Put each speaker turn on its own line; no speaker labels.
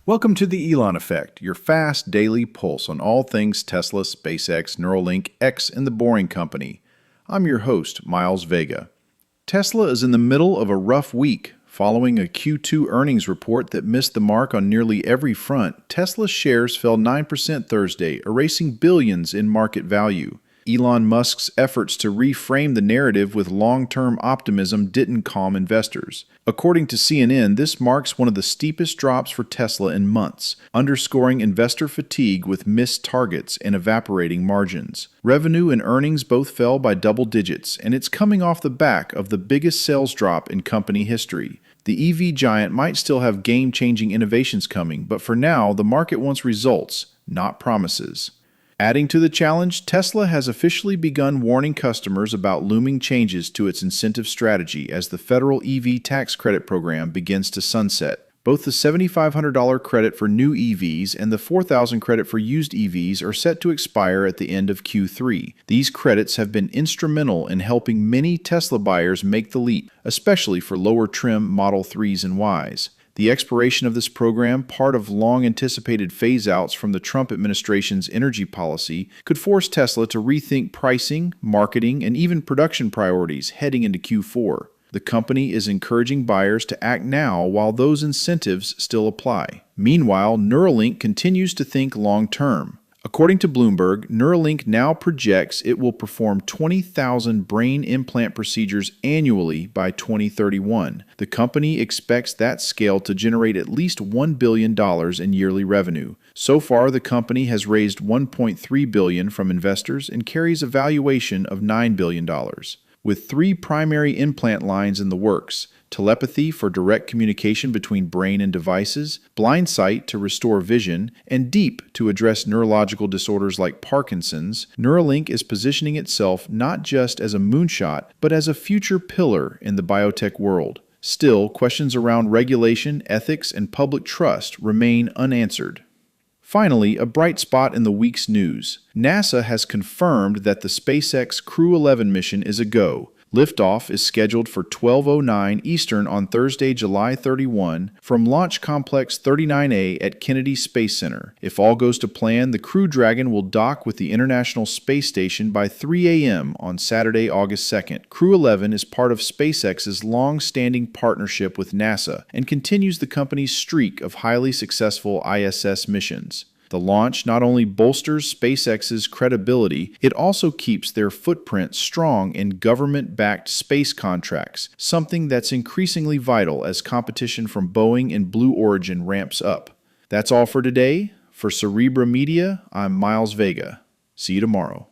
Welcome to the Elon Effect, your fast daily pulse on all things Tesla, SpaceX, Neuralink, X, and the Boring Company. I'm your host, Miles Vega. Tesla is in the middle of a rough week. Following a Q2 earnings report that missed the mark on nearly every front, Tesla's shares fell 9% Thursday, erasing billions in market value. Elon Musk's efforts to reframe the narrative with long-term optimism didn't calm investors. According to CNN, this marks one of the steepest drops for Tesla in months, underscoring investor fatigue with missed targets and evaporating margins. Revenue and earnings both fell by double digits, and it's coming off the back of the biggest sales drop in company history. The EV giant might still have game-changing innovations coming, but for now, the market wants results, not promises. Adding to the challenge, Tesla has officially begun warning customers about looming changes to its incentive strategy as the federal EV tax credit program begins to sunset. Both the $7,500 credit for new EVs and the $4,000 credit for used EVs are set to expire at the end of Q3. These credits have been instrumental in helping many Tesla buyers make the leap, especially for lower trim Model 3s and Ys. The expiration of this program, part of long-anticipated phase-outs from the Trump administration's energy policy, could force Tesla to rethink pricing, marketing, and even production priorities heading into Q4. The company is encouraging buyers to act now while those incentives still apply. Meanwhile, Neuralink continues to think long-term. According to Bloomberg, Neuralink now projects it will perform 20,000 brain implant procedures annually by 2031. The company expects that scale to generate at least $1 billion in yearly revenue. So far, the company has raised $1.3 billion from investors and carries a valuation of $9 billion. With three primary implant lines in the works: telepathy for direct communication between brain and devices, blind sight to restore vision, and deep to address neurological disorders like Parkinson's, Neuralink is positioning itself not just as a moonshot, but as a future pillar in the biotech world. Still, questions around regulation, ethics, and public trust remain unanswered. Finally, a bright spot in the week's news. NASA has confirmed that the SpaceX Crew-11 mission is a go. Liftoff is scheduled for 12:09 Eastern on Thursday, July 31, from Launch Complex 39A at Kennedy Space Center. If all goes to plan, the Crew Dragon will dock with the International Space Station by 3 a.m. on Saturday, August 2nd. Crew-11 is part of SpaceX's long-standing partnership with NASA and continues the company's streak of highly successful ISS missions. The launch not only bolsters SpaceX's credibility, it also keeps their footprint strong in government-backed space contracts, something that's increasingly vital as competition from Boeing and Blue Origin ramps up. That's all for today. For Cerebra Media, I'm Miles Vega. See you tomorrow.